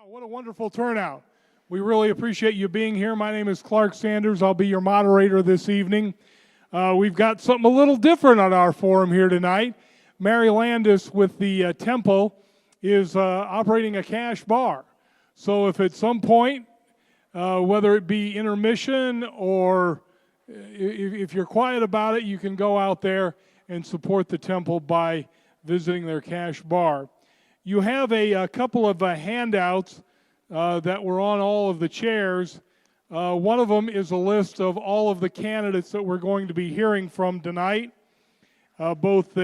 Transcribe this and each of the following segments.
Wow, what a wonderful turnout. We really appreciate you being here. My name is Clark Sanders. I'll be your moderator this evening. We've got something a little different on our forum here tonight. Mary Landis with the temple is operating a cash bar. So if at some point, whether it be intermission or if you're quiet about it, you can go out there and support the temple by visiting their cash bar. You have a couple of handouts that were on all of the chairs. One of them is a list of all of the candidates that we're going to be hearing from tonight, both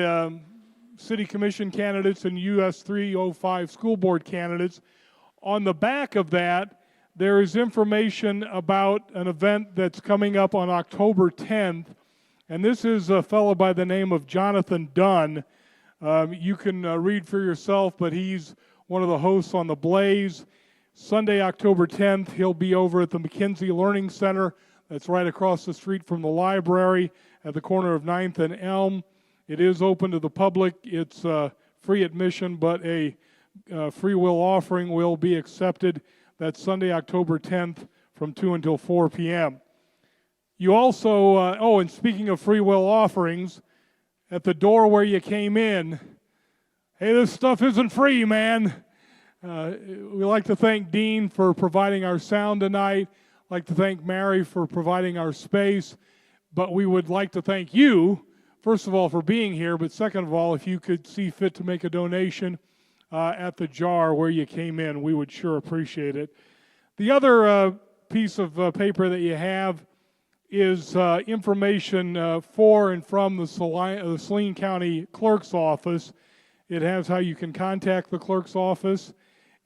City Commission candidates and US 305 school board candidates. On the back of that, there is information about an event that's coming up on October 10th, and this is a fellow by the name of Jonathan Dunn. You can read for yourself, but he's one of the hosts on The Blaze. Sunday, October 10th, he'll be over at the McKinsey Learning Center. That's right across the street from the library at the corner of 9th and Elm. It is open to the public. It's free admission, but a free will offering will be accepted. That's Sunday, October 10th from 2 until 4 p.m. You also, and speaking of free will offerings, at the door where you came in, hey, this stuff isn't free, man. We like to thank Dean for providing our sound tonight. Like to thank Mary for providing our space. But we would like to thank you, first of all, for being here. But second of all, if you could see fit to make a donation at the jar where you came in, we would sure appreciate it. The other piece of paper that you have is information for and from the Salina County Clerk's Office. It has how you can contact the Clerk's Office,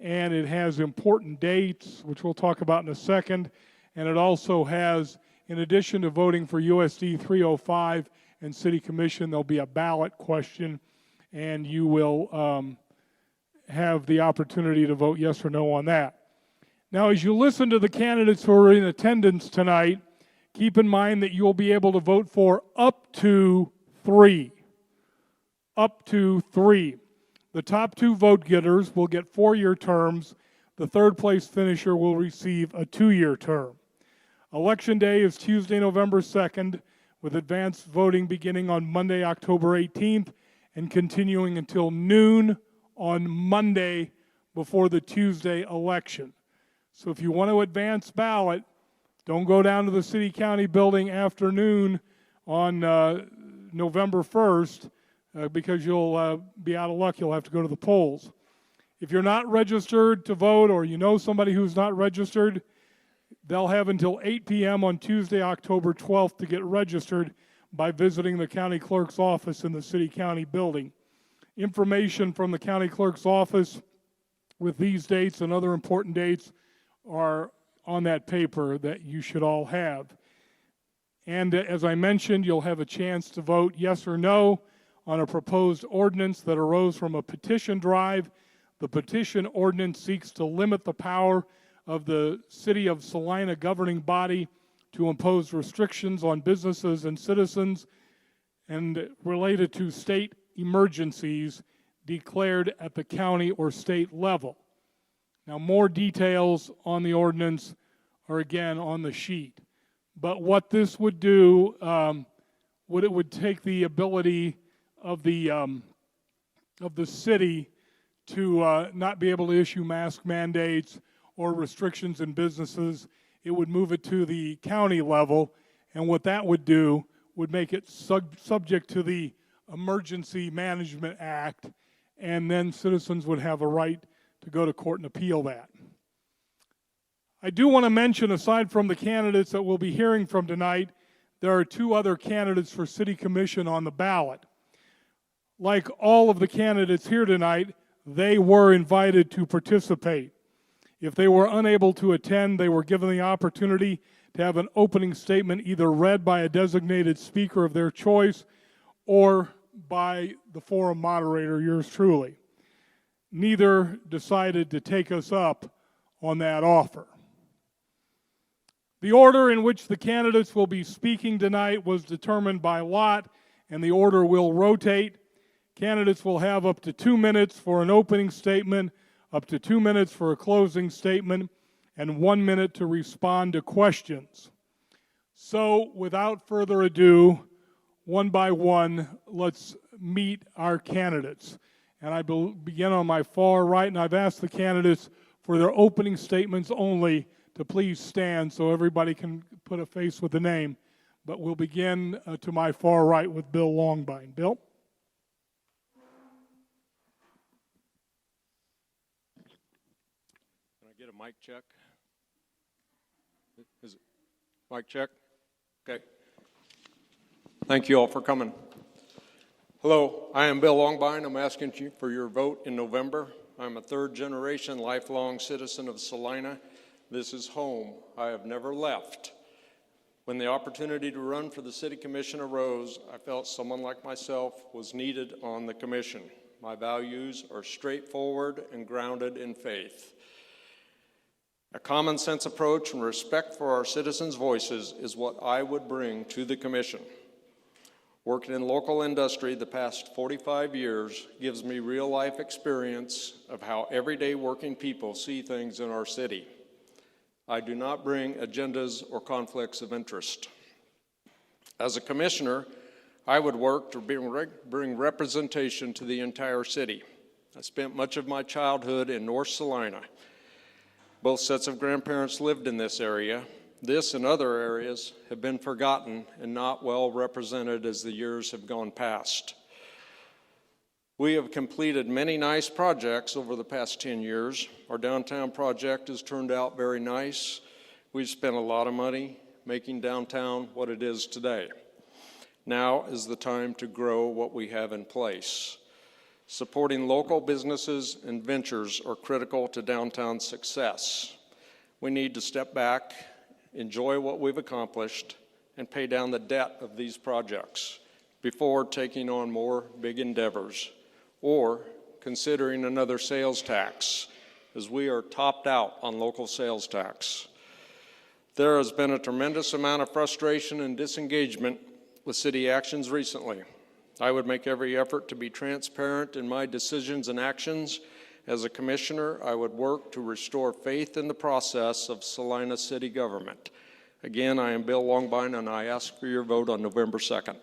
and it has important dates, which we'll talk about in a second, and it also has, in addition to voting for USD 305 and City Commission, there'll be a ballot question, and you will have the opportunity to vote yes or no on that. Now, as you listen to the candidates who are in attendance tonight, keep in mind that you'll be able to vote for up to 3. Up to 3. The top 2 vote getters will get 4-year terms. The third place finisher will receive a 2-year term. Election day is Tuesday, November 2nd, with advanced voting beginning on Monday, October 18th, and continuing until noon on Monday before the Tuesday election. So if you want to advance ballot, don't go down to the city-county building afternoon on November 1st because you'll be out of luck. You'll have to go to the polls. If you're not registered to vote or you know somebody who's not registered, they'll have until 8 p.m. on Tuesday, October 12th to get registered by visiting the county clerk's office in the city-county building. Information from the county clerk's office with these dates and other important dates are on that paper that you should all have. And as I mentioned, you'll have a chance to vote yes or no on a proposed ordinance that arose from a petition drive. The petition ordinance seeks to limit the power of the City of Salina governing body to impose restrictions on businesses and citizens and related to state emergencies declared at the county or state level. Now, more details on the ordinance are again on the sheet. But what this would do, it would take the ability of the city to not be able to issue mask mandates or restrictions in businesses. It would move it to the county level, and what that would do would make it subject to the Emergency Management Act, and then citizens would have a right to go to court and appeal that. I do want to mention, aside from the candidates that we'll be hearing from tonight, there are 2 other candidates for City Commission on the ballot. Like all of the candidates here tonight, they were invited to participate. If they were unable to attend, they were given the opportunity to have an opening statement either read by a designated speaker of their choice or by the forum moderator, yours truly. Neither decided to take us up on that offer. The order in which the candidates will be speaking tonight was determined by lot, and the order will rotate. Candidates will have up to 2 minutes for an opening statement, up to 2 minutes for a closing statement, and 1 minute to respond to questions. So, without further ado, one by one, let's meet our candidates. And I begin on my far right, and I've asked the candidates for their opening statements only to please stand so everybody can put a face with a name. But we'll begin to my far right with Bill Longbine. Bill? Can I get a mic check? Is it mic check? Okay. Thank you all for coming. Hello, I am Bill Longbine. I'm asking you for your vote in November. I'm a third-generation lifelong citizen of Salina. This is home. I have never left. When the opportunity to run for the City Commission arose, I felt someone like myself was needed on the commission. My values are straightforward and grounded in faith. A common sense approach and respect for our citizens' voices is what I would bring to the commission. Working in local industry the past 45 years gives me real-life experience of how everyday working people see things in our city. I do not bring agendas or conflicts of interest. As a commissioner, I would work to bring representation to the entire city. I spent much of my childhood in North Salina. Both sets of grandparents lived in this area. This and other areas have been forgotten and not well represented as the years have gone past. We have completed many nice projects over the past 10 years. Our downtown project has turned out very nice. We've spent a lot of money making downtown what it is today. Now is the time to grow what we have in place. Supporting local businesses and ventures are critical to downtown success. We need to step back, enjoy what we've accomplished, and pay down the debt of these projects before taking on more big endeavors or considering another sales tax, as we are topped out on local sales tax. There has been a tremendous amount of frustration and disengagement with city actions recently. I would make every effort to be transparent in my decisions and actions. As a commissioner, I would work to restore faith in the process of Salina City government. Again, I am Bill Longbine, and I ask for your vote on November 2nd.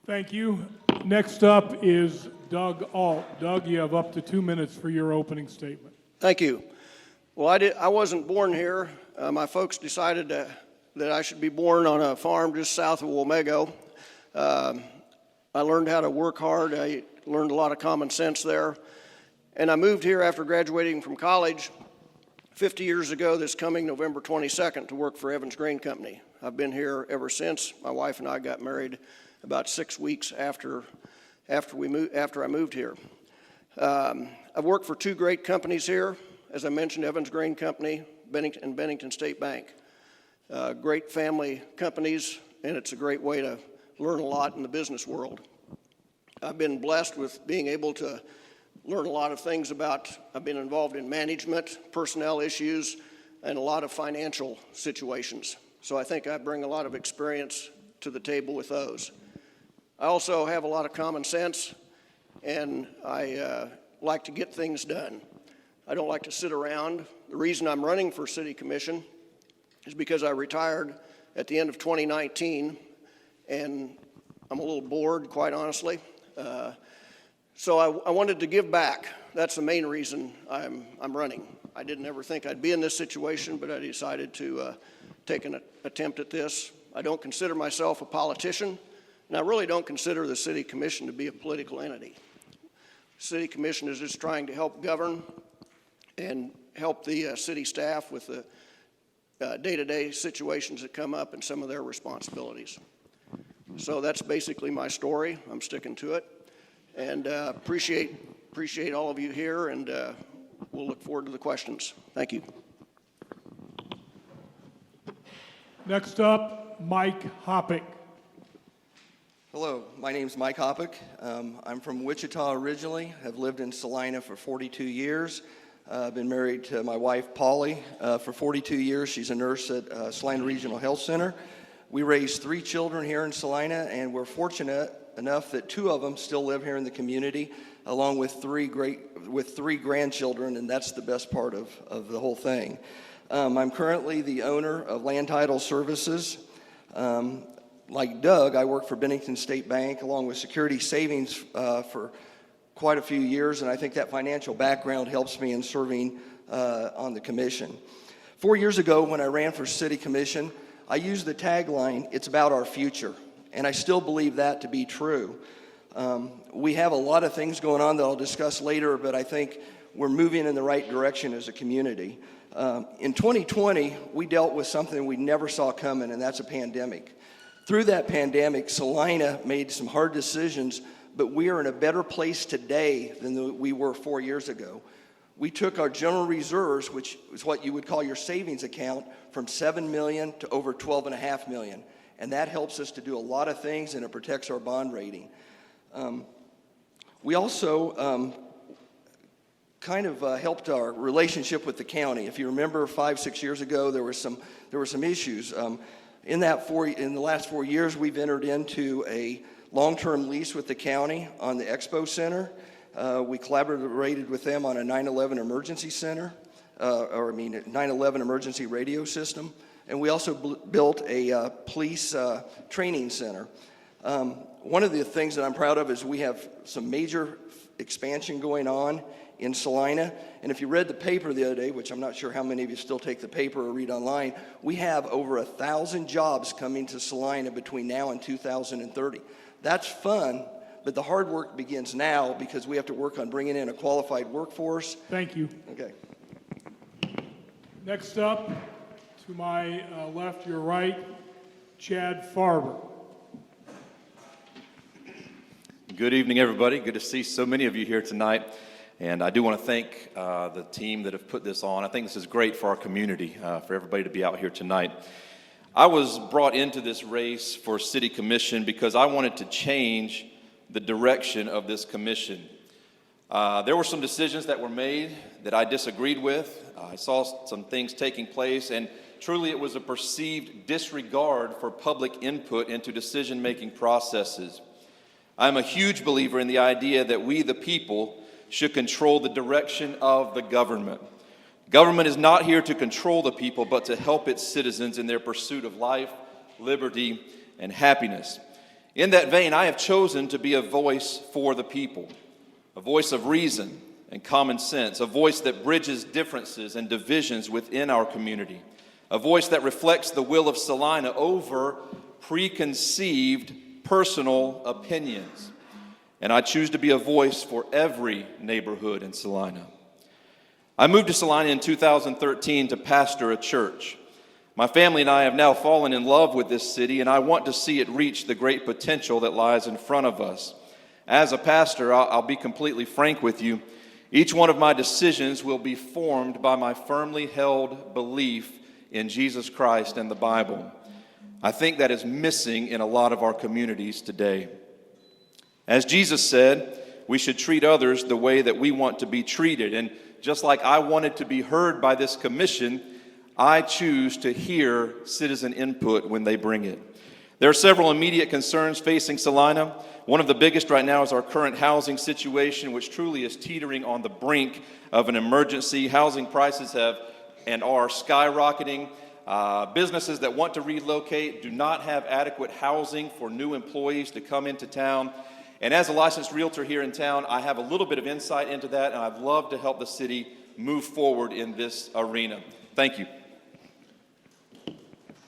Thank you. Next up is Doug Alt. Doug, you have up to 2 minutes for your opening statement. Thank you. Well, I wasn't born here. My folks decided that I should be born on a farm just south of Wamego. I learned how to work hard. I learned a lot of common sense there. And I moved here after graduating from college 50 years ago this coming November 22nd to work for Evans Grain Company. I've been here ever since. My wife and I got married about 6 weeks after I moved here. I've worked for two great companies here. As I mentioned, Evans Grain Company and Bennington State Bank. Great family companies, and it's a great way to learn a lot in the business world. I've been blessed with being able to learn a lot of things about, I've been involved in management, personnel issues, and a lot of financial situations. So I think I bring a lot of experience to the table with those. I also have a lot of common sense, and I like to get things done. I don't like to sit around. The reason I'm running for City Commission is because I retired at the end of 2019, and I'm a little bored, quite honestly. So I wanted to give back. That's the main reason I'm running. I didn't ever think I'd be in this situation, but I decided to take an attempt at this. I don't consider myself a politician, and I really don't consider the City Commission to be a political entity. The City Commission is just trying to help govern and help the city staff with the day-to-day situations that come up and some of their responsibilities. So that's basically my story. I'm sticking to it, and appreciate all of you here, and we'll look forward to the questions. Thank you. Next up, Mike Hoppick. Hello, my name's Mike Hoppick. I'm from Wichita originally. Have lived in Salina for 42 years. I've been married to my wife, Polly, for 42 years. She's a nurse at Salina Regional Health Center. We raised 3 children here in Salina, and we're fortunate enough that 2 of them still live here in the community, along with 3 grandchildren, and that's the best part of the whole thing. I'm currently the owner of Land Title Services. Like Doug, I work for Bennington State Bank along with Security Savings for quite a few years, and I think that financial background helps me in serving on the commission. 4 years ago, when I ran for City Commission, I used the tagline, "It's about our future," and I still believe that to be true. We have a lot of things going on that I'll discuss later, but I think we're moving in the right direction as a community. In 2020, we dealt with something we never saw coming, and that's a pandemic. Through that pandemic, Salina made some hard decisions, but we are in a better place today than we were 4 years ago. We took our general reserves, which is what you would call your savings account, from $7 million to over $12.5 million. And that helps us to do a lot of things, and it protects our bond rating. We also helped our relationship with the county. If you remember 5-6 years ago, there were some issues. In the last 4 years, we've entered into a long-term lease with the county on the Expo Center. We collaborated with them on a 9/11 emergency center, 9/11 emergency radio system, and we also built a police training center. One of the things that I'm proud of is we have some major expansion going on in Salina, and if you read the paper the other day, which I'm not sure how many of you still take the paper or read online, we have over 1,000 jobs coming to Salina between now and 2030. That's fun, but the hard work begins now because we have to work on bringing in a qualified workforce. Thank you. Okay. Next up, to my left, your right, Chad Farber. Good evening, everybody. Good to see so many of you here tonight. And I do want to thank the team that have put this on. I think this is great for our community, for everybody to be out here tonight. I was brought into this race for City Commission because I wanted to change the direction of this commission. There were some decisions that were made that I disagreed with. I saw some things taking place, and truly it was a perceived disregard for public input into decision-making processes. I'm a huge believer in the idea that we, the people, should control the direction of the government. Government is not here to control the people, but to help its citizens in their pursuit of life, liberty, and happiness. In that vein, I have chosen to be a voice for the people, a voice of reason and common sense, a voice that bridges differences and divisions within our community, a voice that reflects the will of Salina over preconceived personal opinions. And I choose to be a voice for every neighborhood in Salina. I moved to Salina in 2013 to pastor a church. My family and I have now fallen in love with this city, and I want to see it reach the great potential that lies in front of us. As a pastor, I'll be completely frank with you. Each one of my decisions will be formed by my firmly held belief in Jesus Christ and the Bible. I think that is missing in a lot of our communities today. As Jesus said, we should treat others the way that we want to be treated. And just like I wanted to be heard by this commission, I choose to hear citizen input when they bring it. There are several immediate concerns facing Salina. One of the biggest right now is our current housing situation, which truly is teetering on the brink of an emergency. Housing prices have and are skyrocketing. Businesses that want to relocate do not have adequate housing for new employees to come into town. And as a licensed realtor here in town, I have a little bit of insight into that, and I'd love to help the city move forward in this arena. Thank you.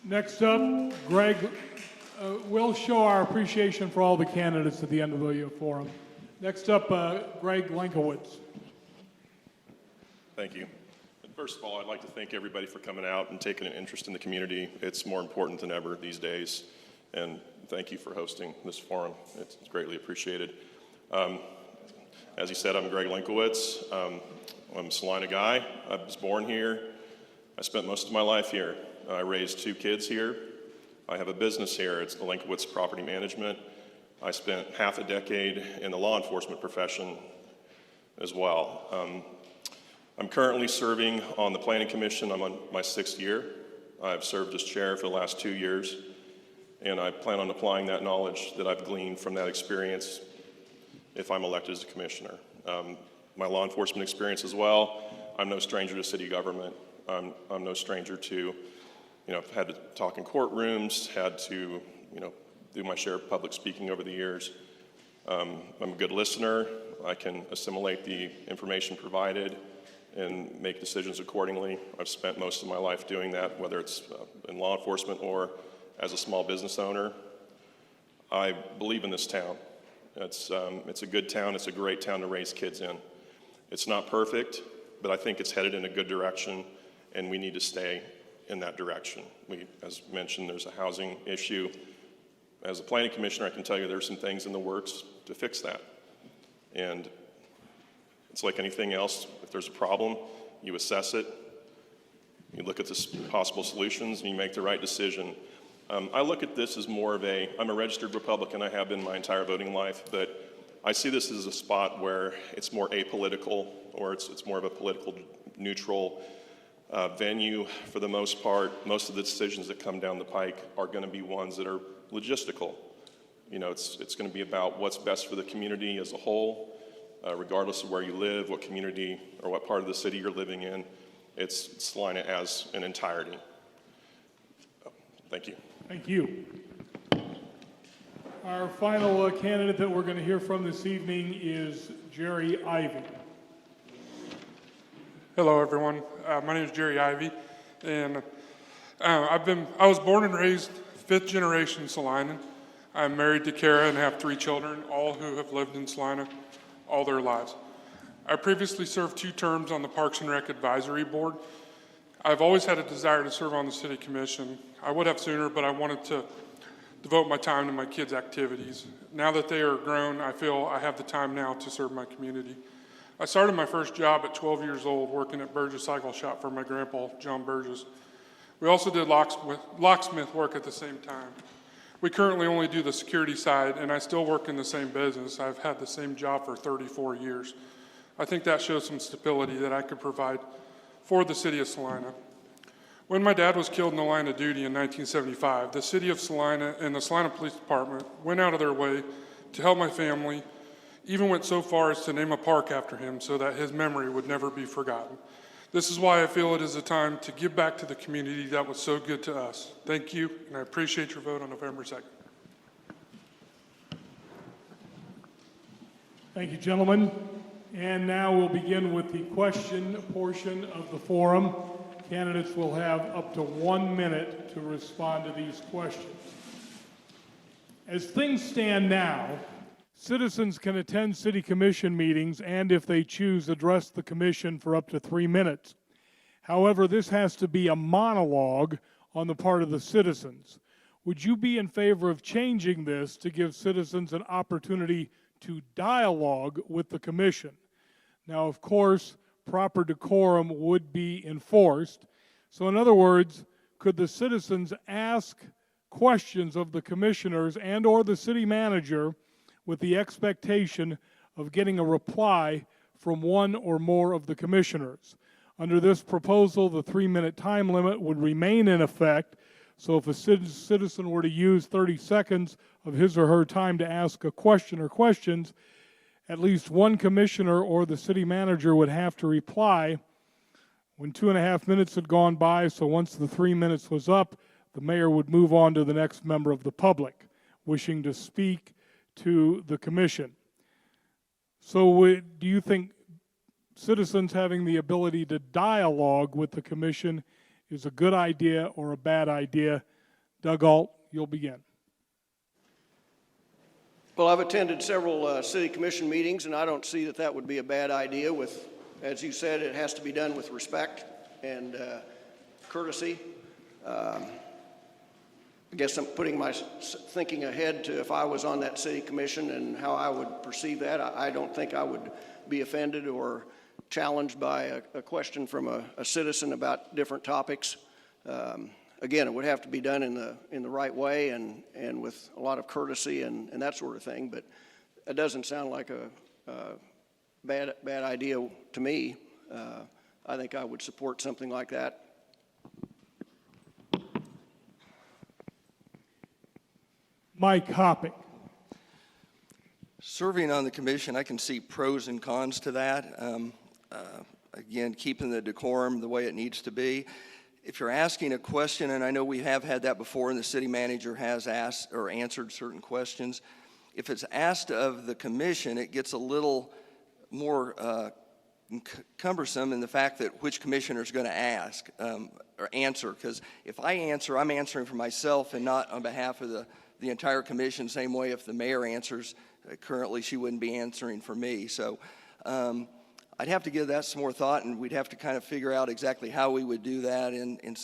Next up, Greg. We'll show our appreciation for all the candidates at the end of the forum. Next up, Greg Linkowitz. Thank you. First of all, I'd like to thank everybody for coming out and taking an interest in the community. It's more important than ever these days. And thank you for hosting this forum. It's greatly appreciated. As you said, I'm Greg Linkowitz. I'm a Salina guy. I was born here. I spent most of my life here. I raised 2 kids here. I have a business here. It's the Linkowitz Property Management. I spent half a decade in the law enforcement profession as well. I'm currently serving on the Planning Commission. I'm on my 6th year. I've served as chair for the last 2 years. And I plan on applying that knowledge that I've gleaned from that experience if I'm elected as a commissioner. My law enforcement experience as well. I'm no stranger to city government. I'm no stranger to, I've had to talk in courtrooms, had to, do my share of public speaking over the years. I'm a good listener. I can assimilate the information provided and make decisions accordingly. I've spent most of my life doing that, whether it's in law enforcement or as a small business owner. I believe in this town. It's a good town. It's a great town to raise kids in. It's not perfect, but I think it's headed in a good direction, and we need to stay in that direction. As mentioned, there's a housing issue. As a planning commissioner, I can tell you there's some things in the works to fix that. And it's like anything else. If there's a problem, you assess it, you look at the possible solutions, and you make the right decision. I look at this as more of I'm a registered Republican, I have been my entire voting life, but I see this as a spot where it's more apolitical, or it's more of a political neutral venue for the most part. Most of the decisions that come down the pike are going to be ones that are logistical. It's going to be about what's best for the community as a whole, regardless of where you live, what community or what part of the city you're living in. It's Salina as an entirety. Thank you. Thank you. Our final candidate that we're going to hear from this evening is Jerry Ivy. Hello, everyone. My name is Jerry Ivy, and I was born and raised fifth generation Salinan. I'm married to Kara and have 3 children, all who have lived in Salina all their lives. I previously served 2 terms on the Parks and Rec Advisory Board. I've always had a desire to serve on the City Commission. I would have sooner, but I wanted to devote my time to my kids' activities. Now that they are grown, I feel I have the time now to serve my community. I started my first job at 12 years old working at Burgess Cycle Shop for my grandpa, John Burgess. We also did locksmith work at the same time. We currently only do the security side, and I still work in the same business. I've had the same job for 34 years. I think that shows some stability that I could provide for the city of Salina. When my dad was killed in the line of duty in 1975, the city of Salina and the Salina Police Department went out of their way to help my family, even went so far as to name a park after him so that his memory would never be forgotten. This is why I feel it is a time to give back to the community that was so good to us. Thank you, and I appreciate your vote on November 2nd. Thank you, gentlemen. And now we'll begin with the question portion of the forum. Candidates will have up to 1 minute to respond to these questions. As things stand now, citizens can attend city commission meetings and, if they choose, address the commission for up to 3 minutes. However, this has to be a monologue on the part of the citizens. Would you be in favor of changing this to give citizens an opportunity to dialogue with the commission? Now, of course, proper decorum would be enforced. So in other words, could the citizens ask questions of the commissioners and or the city manager with the expectation of getting a reply from one or more of the commissioners? Under this proposal, the 3-minute time limit would remain in effect. So if a citizen were to use 30 seconds of his or her time to ask a question or questions, at least one commissioner or the city manager would have to reply when 2.5 minutes had gone by. So once the 3 minutes was up, the mayor would move on to the next member of the public wishing to speak to the commission. So do you think citizens having the ability to dialogue with the commission is a good idea or a bad idea? Doug Alt, you'll begin. Well, I've attended several city commission meetings, and I don't see that that would be a bad idea. As you said, it has to be done with respect and courtesy. I guess I'm putting my thinking ahead to if I was on that city commission and how I would perceive that. I don't think I would be offended or challenged by a question from a citizen about different topics. Again, it would have to be done in the right way and with a lot of courtesy and that sort of thing. But it doesn't sound like a bad idea to me. I think I would support something like that. Mike Hoppick. Serving on the commission, I can see pros and cons to that. Again, keeping the decorum the way it needs to be. If you're asking a question, and I know we have had that before, and the city manager has asked or answered certain questions, if it's asked of the commission, it gets a little more cumbersome in the fact that which commissioner is going to ask or answer. Because if I answer, I'm answering for myself and not on behalf of the entire commission. Same way if the mayor answers, currently she wouldn't be answering for me. So I'd have to give that some more thought, and we'd have to kind of figure out exactly how we would do that in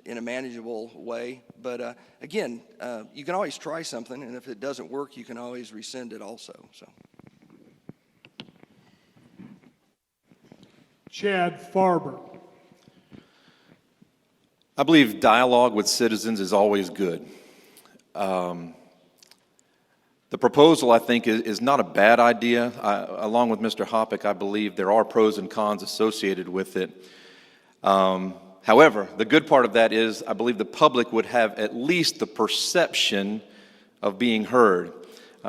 a manageable way. But again, you can always try something, and if it doesn't work, you can always rescind it also. So. Chad Farber. I believe dialogue with citizens is always good. The proposal, I think, is not a bad idea. Along with Mr. Hoppick, I believe there are pros and cons associated with it. However, the good part of that is I believe the public would have at least the perception of being heard.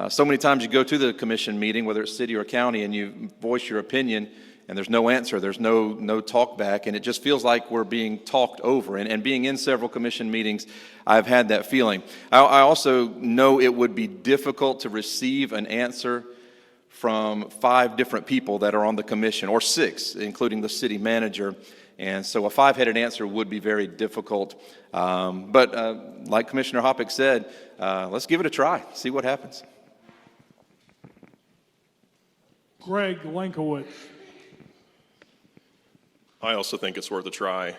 So many times you go to the commission meeting, whether it's city or county, and you voice your opinion, and there's no answer, there's no talk back, and it just feels like we're being talked over. And being in several commission meetings, I've had that feeling. I also know it would be difficult to receive an answer from 5 different people that are on the commission, or 6, including the city manager. And so a 5-headed answer would be very difficult. But like Commissioner Hoppick said, let's give it a try, see what happens. Greg Linkowitz. I also think it's worth a try.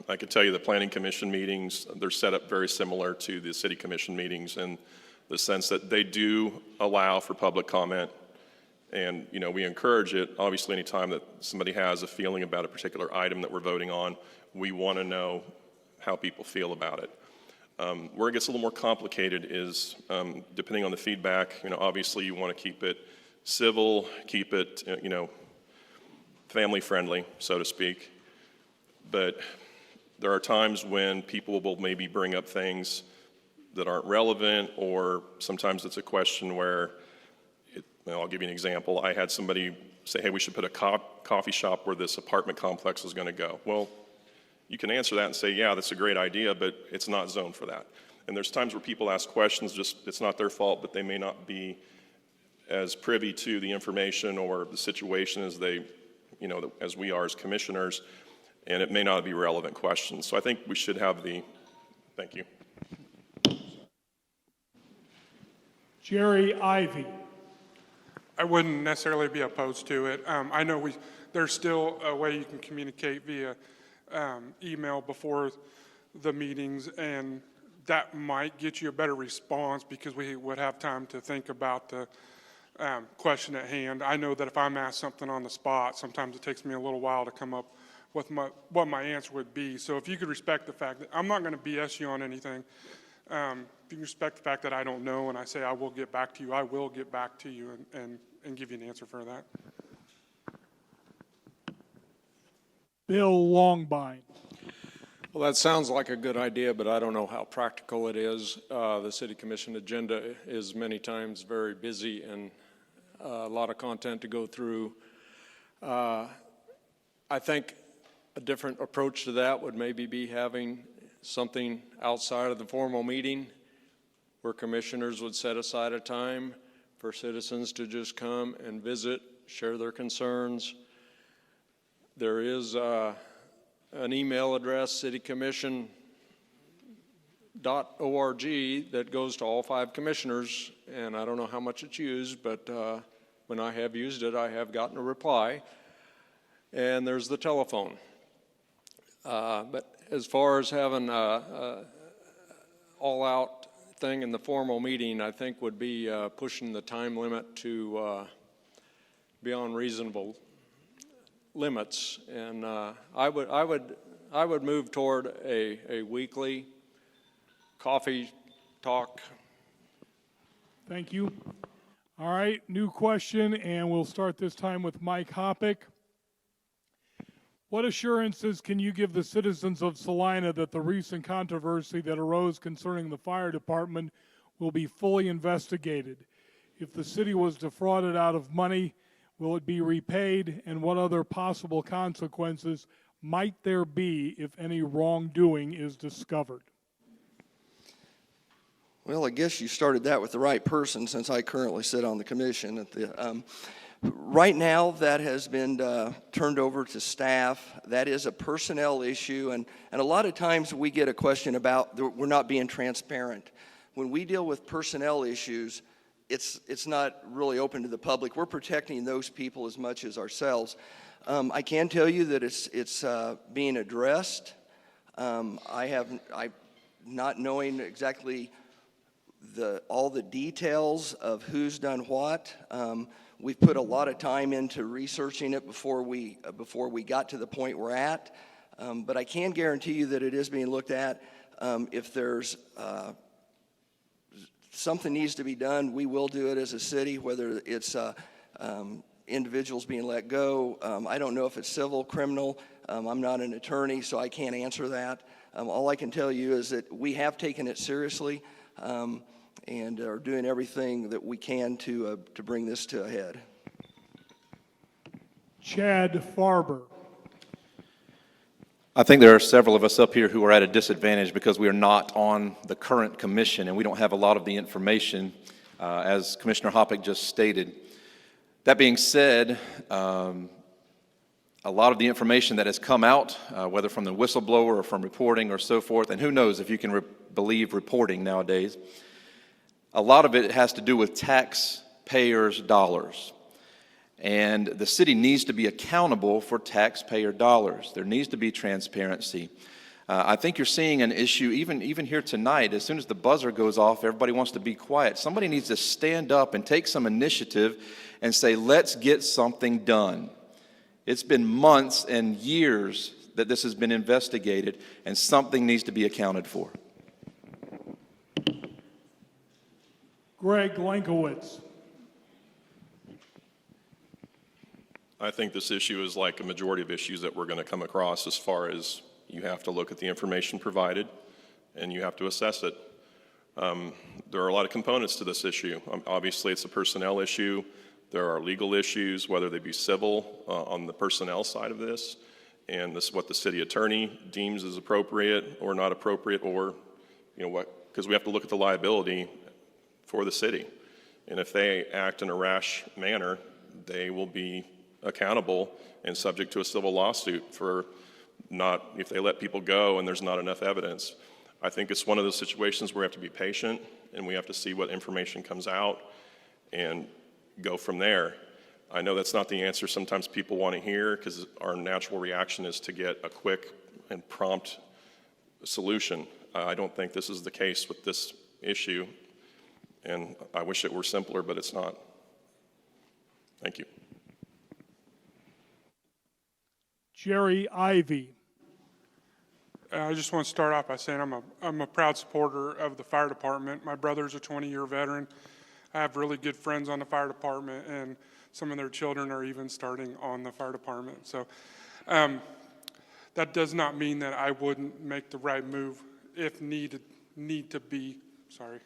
I can tell you the planning commission meetings, they're set up very similar to the city commission meetings in the sense that they do allow for public comment. And, you know, we encourage it. Obviously, anytime that somebody has a feeling about a particular item that we're voting on, we want to know how people feel about it. Where it gets a little more complicated is, depending on the feedback, you know, obviously you want to keep it civil, keep it, you know, family-friendly, so to speak. But there are times when people will maybe bring up things that aren't relevant, or sometimes it's a question where, I'll give you an example. I had somebody say, hey, we should put a coffee shop where this apartment complex is going to go. Well, you can answer that and say, yeah, that's a great idea, but it's not zoned for that. And there's times where people ask questions, just it's not their fault, but they may not be as privy to the information or the situation as they, you know, as we are as commissioners, and it may not be relevant questions. So I think we should have thank you. Jerry Ivy. I wouldn't necessarily be opposed to it. I know there's still a way you can communicate via email before the meetings, and that might get you a better response because we would have time to think about the question at hand. I know that if I'm asked something on the spot, sometimes it takes me a little while to come up with what my answer would be. So if you could respect the fact that I'm not going to BS you on anything, if you respect the fact that I don't know and I say I will get back to you, I will get back to you and give you an answer for that. Bill Longbine. Well, that sounds like a good idea, but I don't know how practical it is. The City Commission agenda is many times very busy and a lot of content to go through. I think a different approach to that would maybe be having something outside of the formal meeting where commissioners would set aside a time for citizens to just come and visit, share their concerns. There is an email address, citycommission.org, that goes to all 5 commissioners, and I don't know how much it's used, but when I have used it, I have gotten a reply. And there's the telephone. But as far as having an all-out thing in the formal meeting, I think would be pushing the time limit to beyond reasonable limits. And I would move toward a weekly coffee talk. Thank you. All right, new question, and we'll start this time with Mike Hoppick. What assurances can you give the citizens of Salina that the recent controversy that arose concerning the fire department will be fully investigated. If the city was defrauded out of money, will it be repaid, and what other possible consequences might there be if any wrongdoing is discovered? Well, I guess you started that with the right person, since I currently sit on the commission. Right now, that has been turned over to staff. That is a personnel issue, and a lot of times we get a question about we're not being transparent. When we deal with personnel issues, it's not really open to the public. We're protecting those people as much as ourselves. I can tell you that it's being addressed. I not knowing exactly all the details of who's done what. We've put a lot of time into researching it before we got to the point we're at. But I can guarantee you that it is being looked at. If there's something needs to be done, we will do it as a city, whether it's individuals being let go. I don't know if it's civil, criminal. I'm not an attorney, so I can't answer that. All I can tell you is that we have taken it seriously and are doing everything that we can to bring this to a head. Chad Farber. I think there are several of us up here who are at a disadvantage because we are not on the current commission and we don't have a lot of the information, as Commissioner Hoppick just stated. That being said, a lot of the information that has come out, whether from the whistleblower or from reporting or so forth, and who knows if you can believe reporting nowadays, a lot of it has to do with taxpayers' dollars. And the city needs to be accountable for taxpayer dollars. There needs to be transparency. I think you're seeing an issue even here tonight. As soon as the buzzer goes off, everybody wants to be quiet. Somebody needs to stand up and take some initiative and say, let's get something done. It's been months and years that this has been investigated, and something needs to be accounted for. Greg Lankowicz. I think this issue is like a majority of issues that we're going to come across, as far as you have to look at the information provided and you have to assess it. There are a lot of components to this issue. Obviously, it's a personnel issue. There are legal issues, whether they be civil on the personnel side of this, and this is what the city attorney deems is appropriate or not appropriate, or because we have to look at the liability for the city. And if they act in a rash manner, they will be accountable and subject to a civil lawsuit for if they let people go and there's not enough evidence. I think it's one of those situations where we have to be patient and we have to see what information comes out and go from there. I know that's not the answer sometimes people want to hear, because our natural reaction is to get a quick and prompt solution. I don't think this is the case with this issue, and I wish it were simpler, but it's not. Thank you. Jerry Ivy. I just want to start off by saying I'm a proud supporter of the fire department. My brother's a 20-year veteran. I have really good friends on the fire department, and some of their children are even starting on the fire department. So that does not mean that I wouldn't make the right move if need to be. Sorry.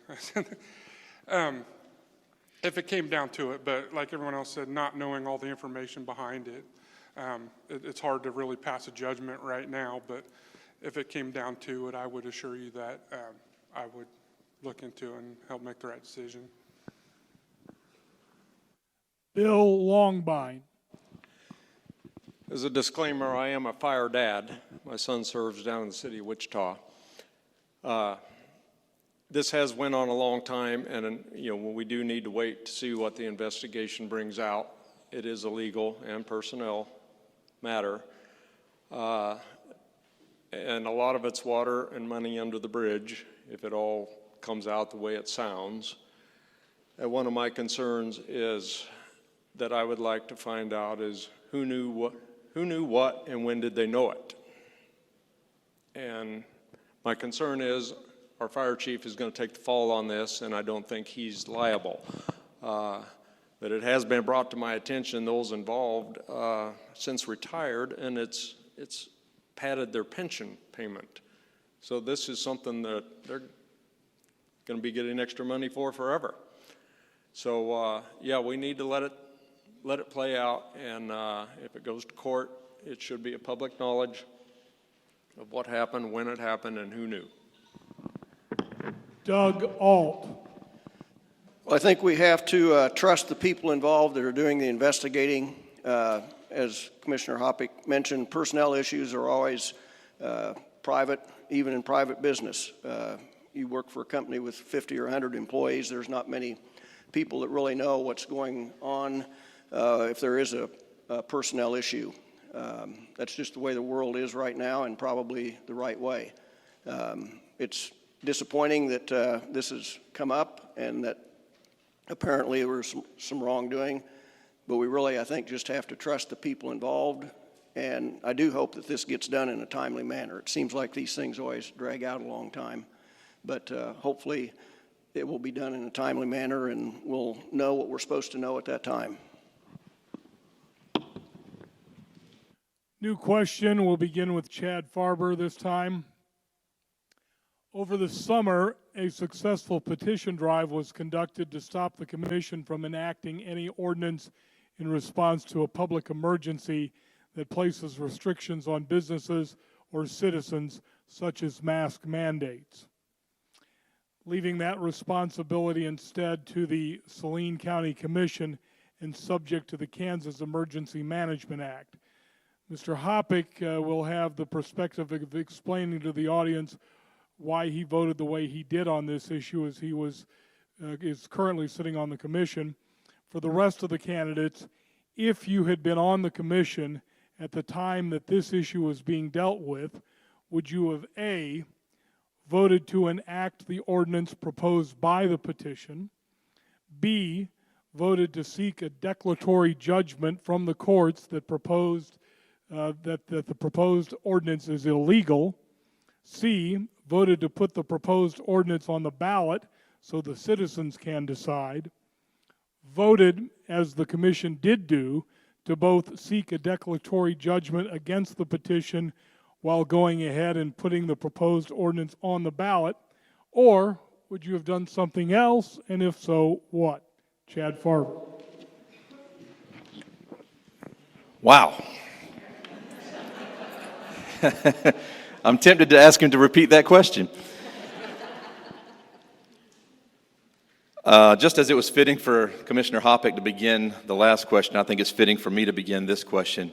If it came down to it, but like everyone else said, not knowing all the information behind it, it's hard to really pass a judgment right now, but if it came down to it, I would assure you that I would look into it and help make the right decision. Bill Longbine. As a disclaimer, I am a fire dad. My son serves down in the city of Wichita. This has went on a long time, and when we do need to wait to see what the investigation brings out, it is a legal and personnel matter. And a lot of it's water and money under the bridge, if it all comes out the way it sounds. And one of my concerns is that I would like to find out is who knew what, and when did they know it? And my concern is our fire chief is going to take the fall on this, and I don't think he's liable. But it has been brought to my attention, those involved since retired, and it's padded their pension payment. So this is something that going to be getting extra money for forever. So, yeah, we need to let it play out, and if it goes to court, it should be a public knowledge of what happened, when it happened, and who knew. Doug Alt. Well, I think we have to trust the people involved that are doing the investigating. As Commissioner Hoppick mentioned, personnel issues are always private, even in private business. You work for a company with 50 or 100 employees, there's not many people that really know what's going on if there is a personnel issue. That's just the way the world is right now, and probably the right way. It's disappointing that this has come up and that apparently there was some wrongdoing, but we really, I think, just have to trust the people involved, and I do hope that this gets done in a timely manner. It seems like these things always drag out a long time, but hopefully it will be done in a timely manner and we'll know what we're supposed to know at that time. New question. We'll begin with Chad Farber this time. Over the summer, a successful petition drive was conducted to stop the commission from enacting any ordinance in response to a public emergency that places restrictions on businesses or citizens, such as mask mandates. Leaving that responsibility instead to the Salina County Commission and subject to the Kansas Emergency Management Act. Mr. Hoppick will have the perspective of explaining to the audience why he voted the way he did on this issue, as he is currently sitting on the commission. For the rest of the candidates, if you had been on the commission at the time that this issue was being dealt with, would you have A, voted to enact the ordinance proposed by the petition, B, voted to seek a declaratory judgment from the courts that the proposed ordinance is illegal, C, voted to put the proposed ordinance on the ballot so the citizens can decide, voted, as the commission did do, to both seek a declaratory judgment against the petition while going ahead and putting the proposed ordinance on the ballot, or would you have done something else, and if so, what? Chad Farber. Wow. I'm tempted to ask him to repeat that question. Just as it was fitting for Commissioner Hoppick to begin the last question, I think it's fitting for me to begin this question.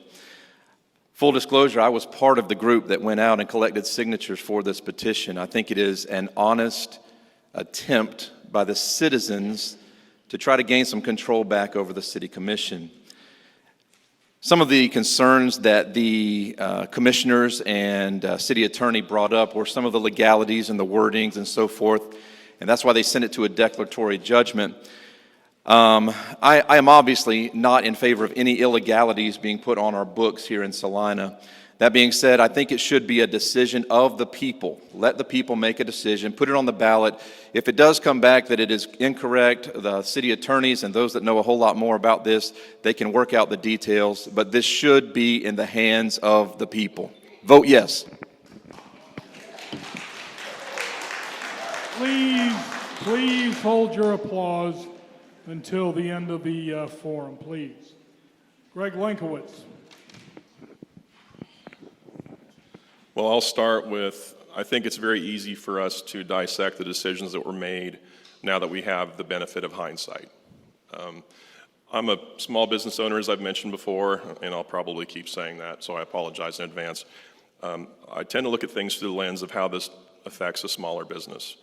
Full disclosure, I was part of the group that went out and collected signatures for this petition. I think it is an honest attempt by the citizens to try to gain some control back over the city commission. Some of the concerns that the commissioners and city attorney brought up were some of the legalities and the wordings and so forth, and that's why they sent it to a declaratory judgment. I am obviously not in favor of any illegalities being put on our books here in Salina. That being said, I think it should be a decision of the people. Let the people make a decision, put it on the ballot. If it does come back that it is incorrect, the city attorneys and those that know a whole lot more about this, they can work out the details, but this should be in the hands of the people. Vote yes. Please hold your applause until the end of the forum, please. Greg Linkowitz. Well, I'll start with, I think it's very easy for us to dissect the decisions that were made now that we have the benefit of hindsight. I'm a small business owner, as I've mentioned before, and I'll probably keep saying that, so I apologize in advance. I tend to look at things through the lens of how this affects a smaller business.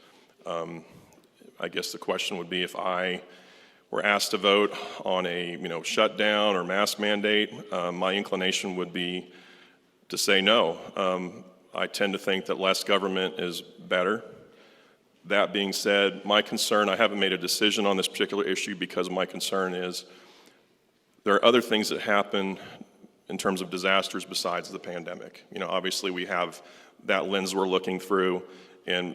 I guess the question would be, if I were asked to vote on a shutdown or mask mandate, my inclination would be to say no. I tend to think that less government is better. That being said, my concern, I haven't made a decision on this particular issue because my concern is there are other things that happen in terms of disasters besides the pandemic. Obviously we have that lens we're looking through, and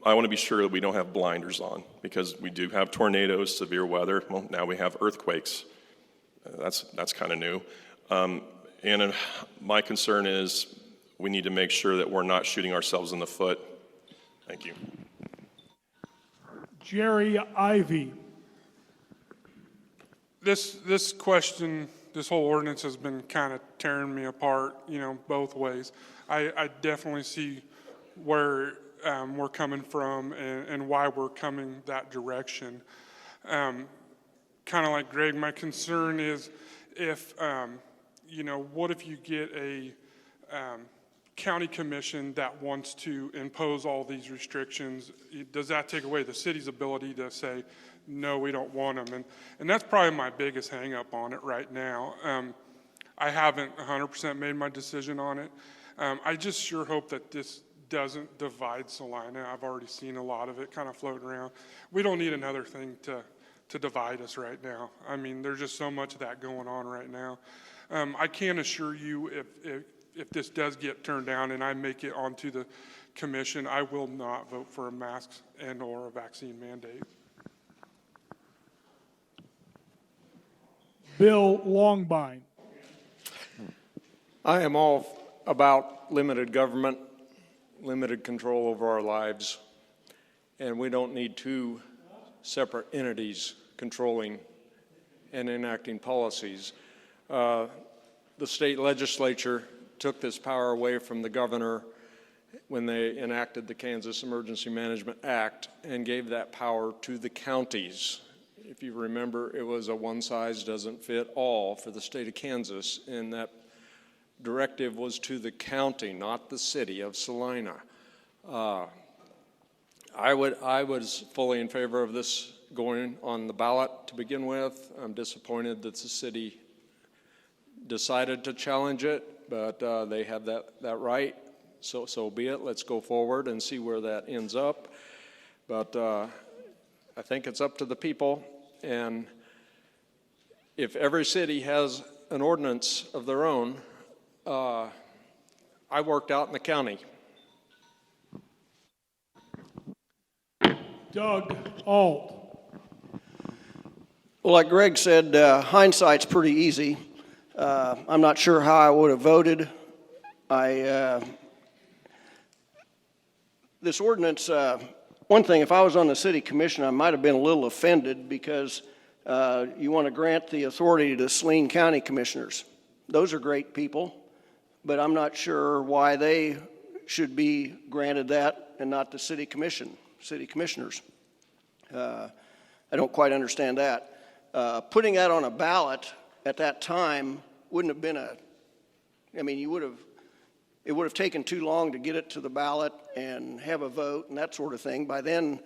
I want to be sure that we don't have blinders on, because we do have tornadoes, severe weather. Well, now we have earthquakes. That's kind of new. And my concern is we need to make sure that we're not shooting ourselves in the foot. Thank you. Jerry Ivy. This question, this whole ordinance has been kind of tearing me apart, both ways. I definitely see where we're coming from and why we're coming that direction. Kind of like Greg, my concern is if, what if you get a county commission that wants to impose all these restrictions? Does that take away the city's ability to say, no, we don't want them? And that's probably my biggest hang up on it right now. I haven't 100% made my decision on it. I just sure hope that this doesn't divide Salina. I've already seen a lot of it kind of floating around. We don't need another thing to divide us right now. I mean, there's just so much of that going on right now. I can assure you if this does get turned down and I make it onto the commission, I will not vote for a mask and or a vaccine mandate. Bill Longbine. I am all about limited government, limited control over our lives, and we don't need two separate entities controlling and enacting policies. The state legislature took this power away from the governor when they enacted the Kansas Emergency Management Act and gave that power to the counties. If you remember, it was a one-size-doesn't-fit-all for the state of Kansas, and that directive was to the county, not the city of Salina. I was fully in favor of this going on the ballot to begin with. I'm disappointed that the city decided to challenge it, but they have that right. So be it. Let's go forward and see where that ends up. But I think it's up to the people. And if every city has an ordinance of their own, I worked out in the county. Doug Alt. Well, like Greg said, hindsight's pretty easy. I'm not sure how I would have voted. This ordinance, one thing, if I was on the city commission, I might have been a little offended because you want to grant the authority to Salina County commissioners. Those are great people, but I'm not sure why they should be granted that and not the city commissioners. I don't quite understand that. Putting that on a ballot at that time wouldn't have been it would have taken too long to get it to the ballot and have a vote and that sort of thing. By then,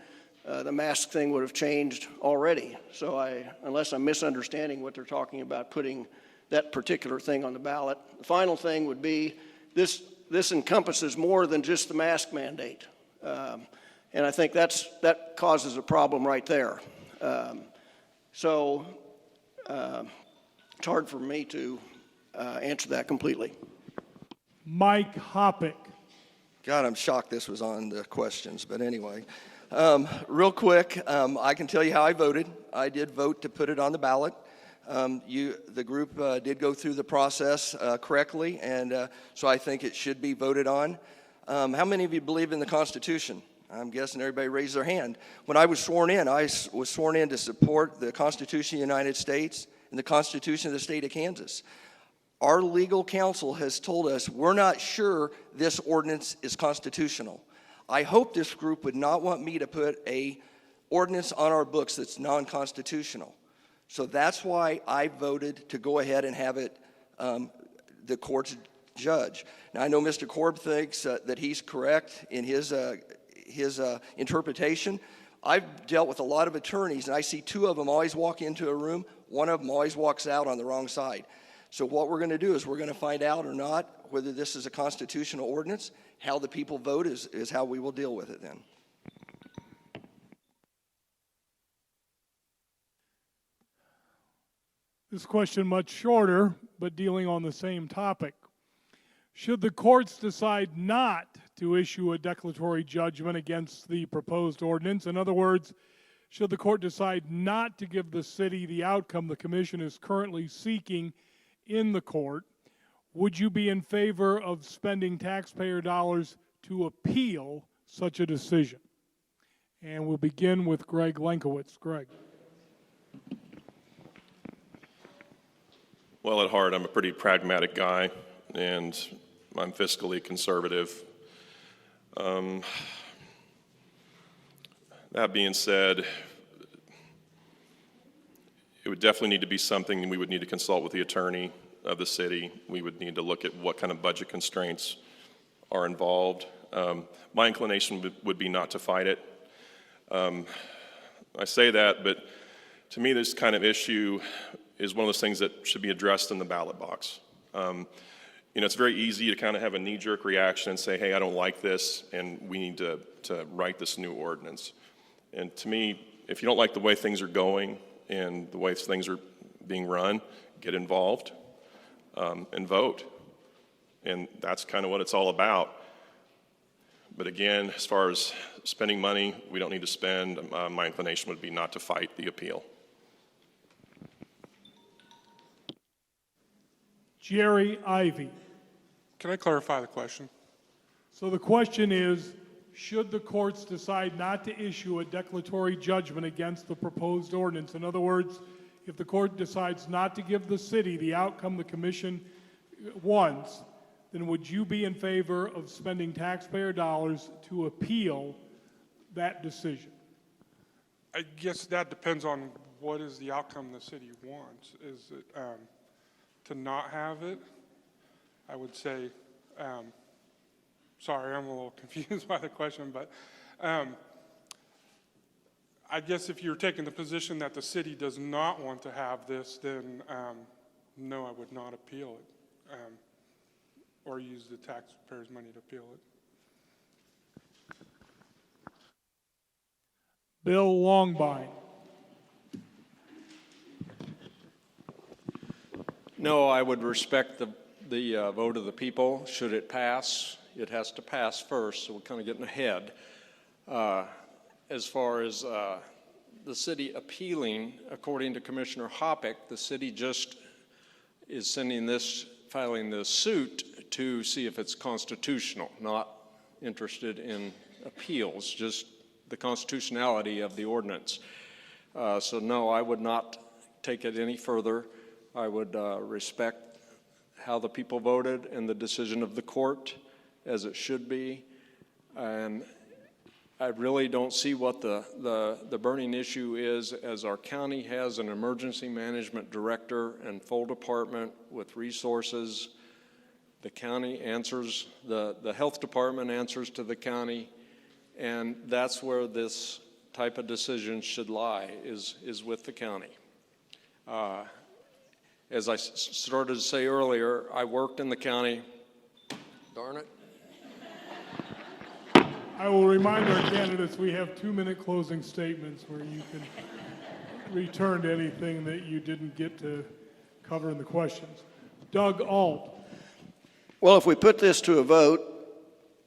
the mask thing would have changed already. So unless I'm misunderstanding what they're talking about putting that particular thing on the ballot. The final thing would be this encompasses more than just the mask mandate. And I think that causes a problem right there. So it's hard for me to answer that completely. Mike Hoppick. God, I'm shocked this was on the questions, but anyway. Real quick, I can tell you how I voted. I did vote to put it on the ballot. The group did go through the process correctly, and so I think it should be voted on. How many of you believe in the Constitution? I'm guessing everybody raised their hand. When I was sworn in, I was sworn in to support the Constitution of the United States and the Constitution of the state of Kansas. Our legal counsel has told us we're not sure this ordinance is constitutional. I hope this group would not want me to put an ordinance on our books that's non-constitutional. So that's why I voted to go ahead and have it the courts judge. Now, I know Mr. Korb thinks that he's correct in his interpretation. I've dealt with a lot of attorneys, and I see two of them always walk into a room. One of them always walks out on the wrong side. So what we're going to do is we're going to find out or not whether this is a constitutional ordinance. How the people vote is how we will deal with it then. This question much shorter, but dealing on the same topic. Should the courts decide not to issue a declaratory judgment against the proposed ordinance? In other words, should the court decide not to give the city the outcome the commission is currently seeking in the court, would you be in favor of spending taxpayer dollars to appeal such a decision? And we'll begin with Greg Lankowicz. Greg. Well, at heart, I'm a pretty pragmatic guy, and I'm fiscally conservative. That being said, it would definitely need to be something we would need to consult with the attorney of the city. We would need to look at what kind of budget constraints are involved. My inclination would be not to fight it. I say that, but to me, this kind of issue is one of those things that should be addressed in the ballot box. It's very easy to kind of have a knee-jerk reaction and say, hey, I don't like this, and we need to write this new ordinance. And to me, if you don't like the way things are going and the way things are being run, get involved and vote. And that's kind of what it's all about. But again, as far as spending money we don't need to spend, my inclination would be not to fight the appeal. Jerry Ivy. Can I clarify the question? So the question is, should the courts decide not to issue a declaratory judgment against the proposed ordinance? In other words, if the court decides not to give the city the outcome the commission wants, then would you be in favor of spending taxpayer dollars to appeal that decision? I guess that depends on what is the outcome the city wants. Is it to not have it? I would say, sorry, I'm a little confused by the question, but I guess if you're taking the position that the city does not want to have this, then no, I would not appeal it or use the taxpayers' money to appeal it. Bill Longbine. No, I would respect the vote of the people. Should it pass, it has to pass first, so we're kind of getting ahead. As far as the city appealing, according to Commissioner Hoppick, the city just is filing this suit to see if it's constitutional, not interested in appeals, just the constitutionality of the ordinance. So no, I would not take it any further. I would respect how the people voted and the decision of the court as it should be. And I really don't see what the burning issue is, as our county has an emergency management director and full department with resources. The county answers, the health department answers to the county, and that's where this type of decision should lie, is with the county. As I started to say earlier, I worked in the county. Darn it. I will remind our candidates we have 2-minute closing statements where you can return to anything that you didn't get to cover in the questions. Doug Alt. Well, if we put this to a vote,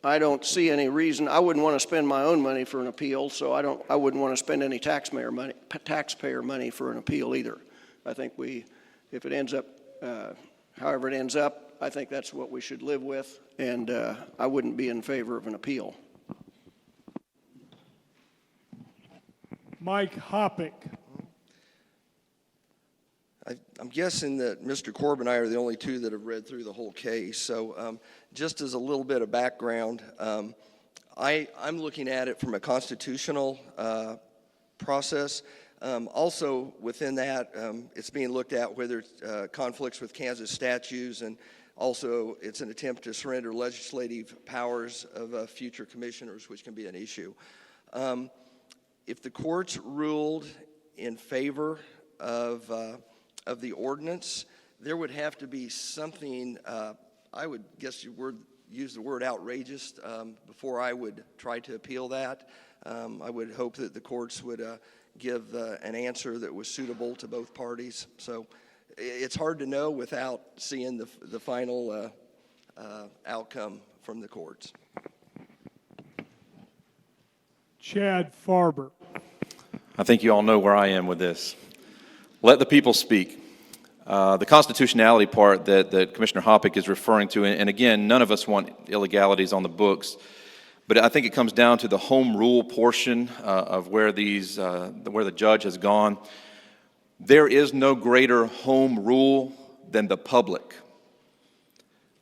I don't see any reason. I wouldn't want to spend my own money for an appeal, so I wouldn't want to spend any taxpayer money for an appeal either. I think if it ends up, however it ends up, I think that's what we should live with, and I wouldn't be in favor of an appeal. Mike Hoppick. I'm guessing that Mr. Korb and I are the only two that have read through the whole case. So just as a little bit of background, I'm looking at it from a constitutional process. Also within that, it's being looked at whether it conflicts with Kansas statutes, and also it's an attempt to surrender legislative powers of future commissioners, which can be an issue. If the courts ruled in favor of the ordinance, there would have to be something, I would guess use the word outrageous before I would try to appeal that. I would hope that the courts would give an answer that was suitable to both parties. So it's hard to know without seeing the final outcome from the courts. Chad Farber. I think you all know where I am with this. Let the people speak. The constitutionality part that Commissioner Hoppick is referring to, and again, none of us want illegalities on the books, But I think it comes down to the home rule portion of where where the judge has gone. There is no greater home rule than the public.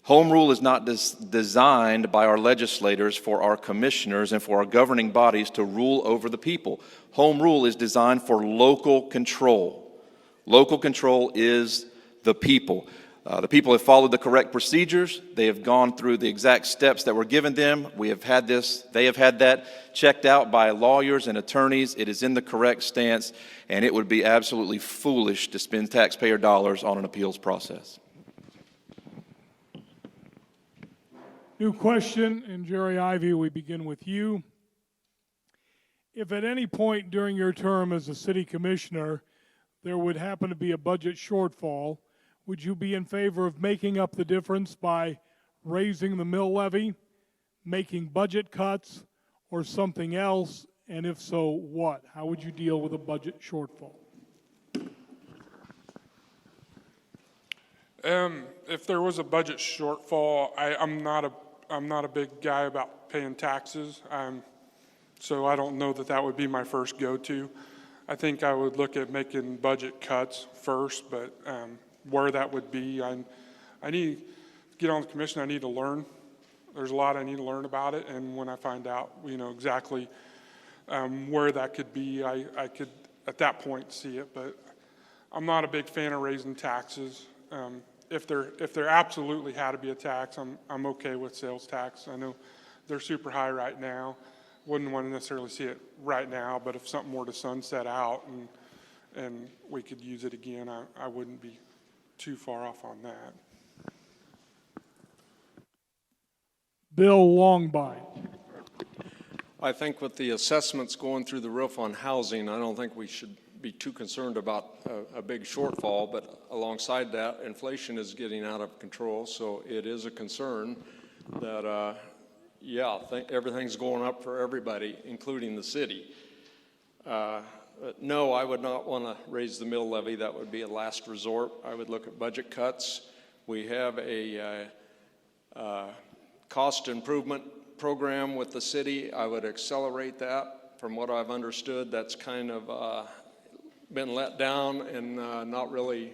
Home rule is not designed by our legislators for our commissioners and for our governing bodies to rule over the people. Home rule is designed for local control. Local control is the people. The people have followed the correct procedures. They have gone through the exact steps that were given them. We have had this, they have had that checked out by lawyers and attorneys. It is in the correct stance, and it would be absolutely foolish to spend taxpayer dollars on an appeals process. New question, and Jerry Ivy, we begin with you. If at any point during your term as a city commissioner there would happen to be a budget shortfall, would you be in favor of making up the difference by raising the mill levy, making budget cuts, or something else? And if so, what? How would you deal with a budget shortfall? If there was a budget shortfall, I'm not a big guy about paying taxes, so I don't know that would be my first go-to. I think I would look at making budget cuts first, but where that would be, I need to get on the commission. I need to learn. There's a lot I need to learn about it, and when I find out, exactly where that could be, I could at that point see it. But I'm not a big fan of raising taxes. If there absolutely had to be a tax, I'm okay with sales tax. I know they're super high right now. Wouldn't want to necessarily see it right now, but if something were to sunset out and we could use it again, I wouldn't be too far off on that. Bill Longbine. I think with the assessments going through the roof on housing, I don't think we should be too concerned about a big shortfall, but alongside that, inflation is getting out of control, so it is a concern that, everything's going up for everybody, including the city. No, I would not want to raise the mill levy. That would be a last resort. I would look at budget cuts. We have a cost improvement program with the city. I would accelerate that. From what I've understood, that's kind of been let down and not really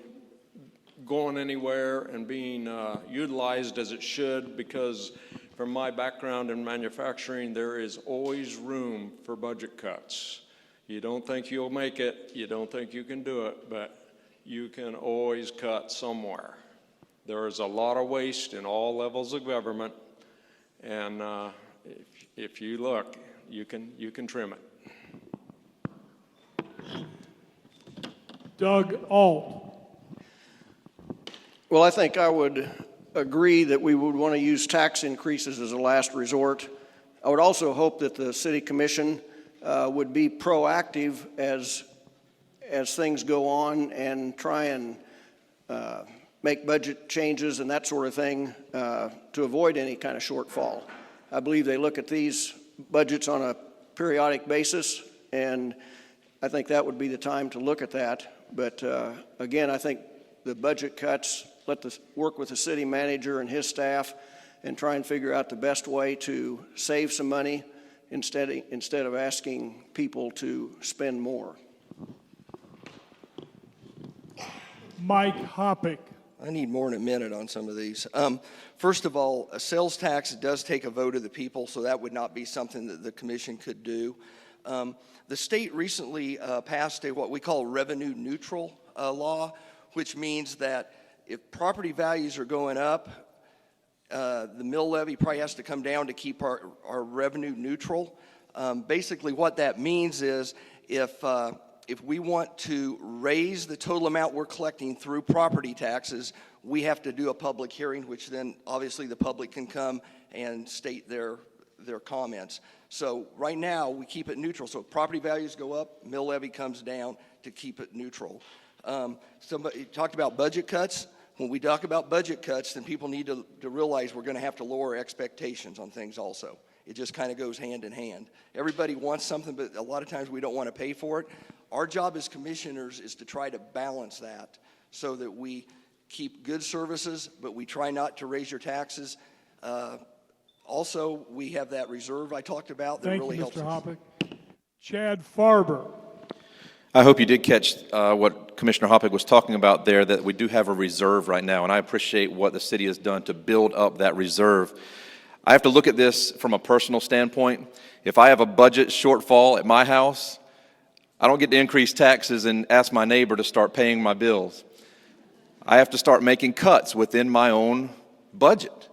going anywhere and being utilized as it should, because from my background in manufacturing, there is always room for budget cuts. You don't think you'll make it, you don't think you can do it, but you can always cut somewhere. There is a lot of waste in all levels of government, and if you look, you can trim it. Doug Alt. Well, I think I would agree that we would want to use tax increases as a last resort. I would also hope that the city commission would be proactive as things go on and try and make budget changes and that sort of thing to avoid any kind of shortfall. I believe they look at these budgets on a periodic basis, and I think that would be the time to look at that. But again, I think the budget cuts, work with the city manager and his staff and try and figure out the best way to save some money instead of asking people to spend more. Mike Hoppick. I need more than a minute on some of these. First of all, a sales tax does take a vote of the people, so that would not be something that the commission could do. The state recently passed what we call revenue neutral law, which means that if property values are going up, the mill levy probably has to come down to keep our revenue neutral. Basically what that means is if we want to raise the total amount we're collecting through property taxes, we have to do a public hearing, which then obviously the public can come and state their comments. So right now we keep it neutral. So if property values go up, mill levy comes down to keep it neutral. Somebody talked about budget cuts. When we talk about budget cuts, then people need to realize we're going to have to lower expectations on things also. It just kind of goes hand in hand. Everybody wants something, but a lot of times we don't want to pay for it. Our job as commissioners is to try to balance that so that we keep good services, but we try not to raise your taxes Also, we have that reserve I talked about that Thank really you, helps Mr. us. Hoppick. Chad Farber. I hope you did catch what Commissioner Hoppick was talking about there, that we do have a reserve right now, and I appreciate what the city has done to build up that reserve. I have to look at this from a personal standpoint. If I have a budget shortfall at my house, I don't get to increase taxes and ask my neighbor to start paying my bills. I have to start making cuts within my own budget.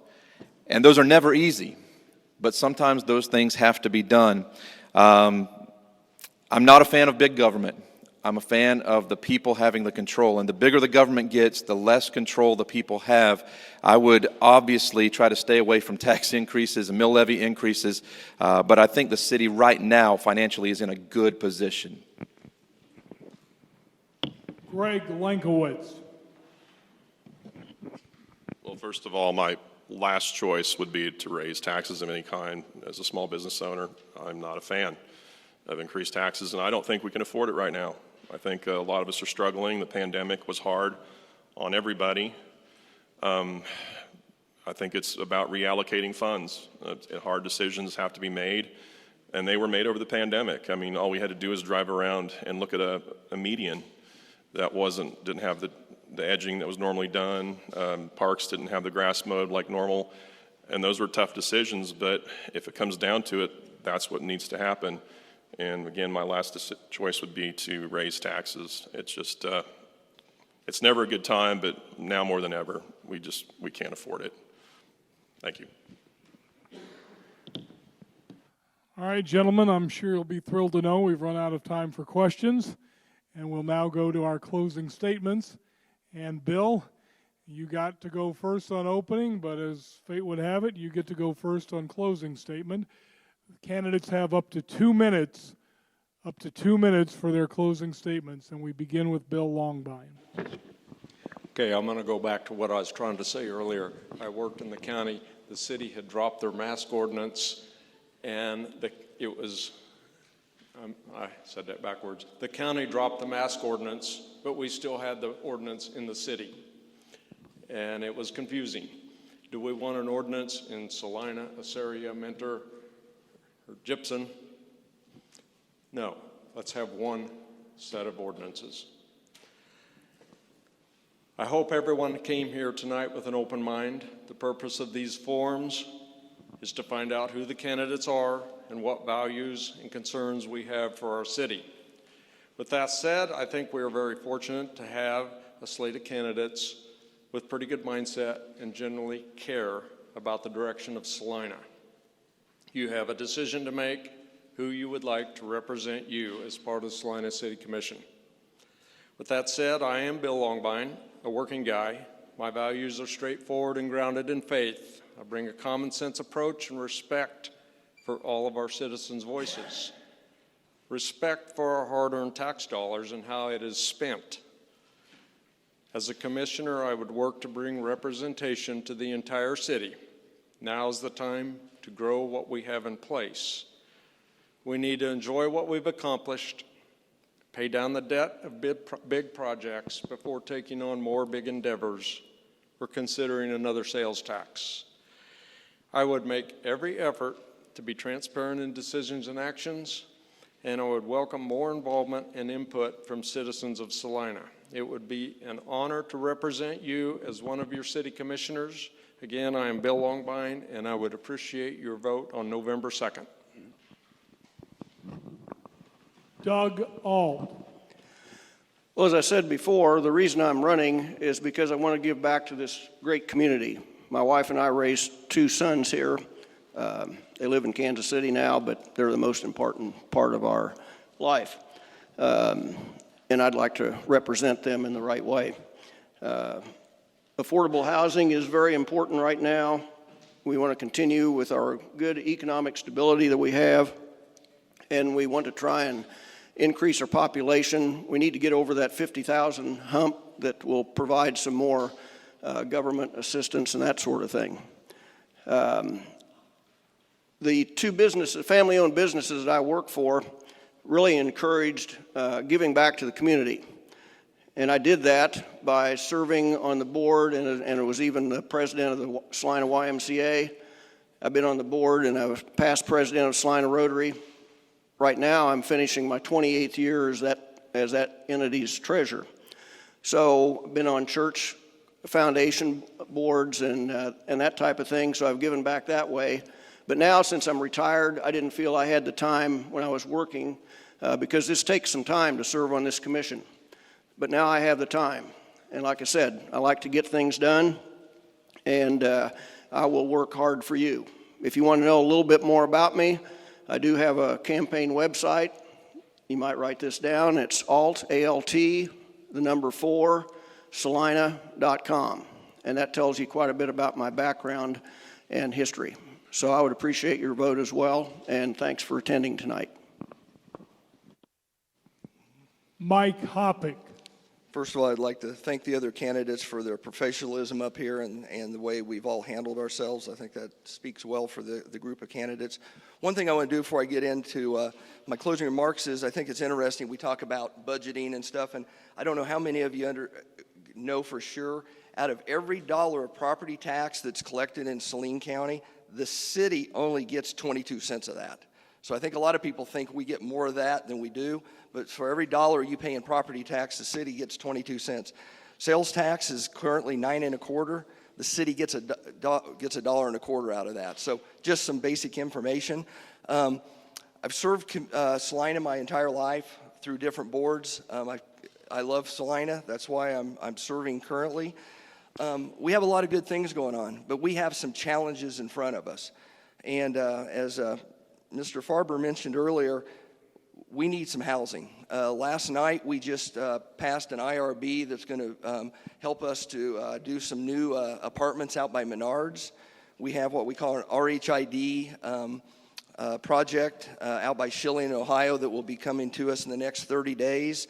And those are never easy, but sometimes those things have to be done. I'm not a fan of big government. I'm a fan of the people having the control. And the bigger the government gets, the less control the people have. I would obviously try to stay away from tax increases and mill levy increases, but I think the city right now financially is in a good position. Greg Lankowicz. Well, first of all, my last choice would be to raise taxes of any kind. As a small business owner, I'm not a fan of increased taxes, and I don't think we can afford it right now. I think a lot of us are struggling. The pandemic was hard on everybody. I think it's about reallocating funds. Hard decisions have to be made, and they were made over the pandemic. I mean, all we had to do is drive around and look at a median that didn't have the edging that was normally done. Parks didn't have the grass mowed like normal, and those were tough decisions, but if it comes down to it, that's what needs to happen. And again, my last choice would be to raise taxes. It's just, it's never a good time, but now more than ever, we can't afford it. Thank you. All right, gentlemen, I'm sure you'll be thrilled to know we've run out of time for questions, and we'll now go to our closing statements. And Bill, you got to go first on opening, but as fate would have it, you get to go first on closing statement. Candidates have up to 2 minutes for their closing statements, and we begin with Bill Longbine. Okay, I'm going to go back to what I was trying to say earlier. I worked in the county. The city had dropped their mask ordinance, and I said that backwards. The county dropped the mask ordinance, but we still had the ordinance in the city, and it was confusing. Do we want an ordinance in Salina, Assyria, Mentor, or Gypsum? No, let's have one set of ordinances. I hope everyone came here tonight with an open mind. The purpose of these forums is to find out who the candidates are and what values and concerns we have for our city. With that said, I think we are very fortunate to have a slate of candidates with pretty good mindset and generally care about the direction of Salina. You have a decision to make who you would like to represent you as part of the Salina City Commission. With that said, I am Bill Longbine, a working guy. My values are straightforward and grounded in faith. I bring a common sense approach and respect for all of our citizens' voices. Respect for our hard-earned tax dollars and how it is spent. As a commissioner, I would work to bring representation to the entire city. Now is the time to grow what we have in place. We need to enjoy what we've accomplished, pay down the debt of big projects before taking on more big endeavors or considering another sales tax. I would make every effort to be transparent in decisions and actions, and I would welcome more involvement and input from citizens of Salina. It would be an honor to represent you as one of your city commissioners. Again, I am Bill Longbine, and I would appreciate your vote on November 2nd. Doug Ault. Well, as I said before, the reason I'm running is because I want to give back to this great community. My wife and I raised 2 sons here. They live in Kansas City now, but they're the most important part of our life. And I'd like to represent them in the right way. Affordable housing is very important right now. We want to continue with our good economic stability that we have, and we want to try and increase our population. We need to get over that 50,000 hump that will provide some more government assistance and that sort of thing. The 2 family-owned businesses that I work for really encouraged giving back to the community. And I did that by serving on the board, and it was even the president of the Salina YMCA. I've been on the board, and I was past president of Salina Rotary. Right now, I'm finishing my 28th year as that entity's treasurer. So, I've been on church foundation boards and that type of thing, so I've given back that way. But now, since I'm retired, I didn't feel I had the time when I was working because this takes some time to serve on this commission. But now I have the time. And like I said, I like to get things done, and I will work hard for you. If you want to know a little bit more about me, I do have a campaign website. You might write this down. It's ALT, 4, Salina.com. And that tells you quite a bit about my background and history. So I would appreciate your vote as well, and thanks for attending tonight. Mike Hoppick. First of all, I'd like to thank the other candidates for their professionalism up here and the way we've all handled ourselves. I think that speaks well for the group of candidates. One thing I want to do before I get into my closing remarks is I think it's interesting. We talk about budgeting and stuff, and I don't know how many of you know for sure, out of every dollar of property tax that's collected in Saline County, the city only gets 22 cents of that. So I think a lot of people think we get more of that than we do, but for every dollar you pay in property tax, the city gets 22 cents. Sales tax is currently 9 1/4. The city gets a $1.25 out of that. So just some basic information. I've served Salina my entire life through different boards. I love Salina. That's why I'm serving currently. We have a lot of good things going on, but we have some challenges in front of us. And as Mr. Farber mentioned earlier, we need some housing. Last night, we just passed an IRB that's going to help us to do some new apartments out by Menards. We have what we call an RHID project out by Shilling, Ohio, that will be coming to us in the next 30 days.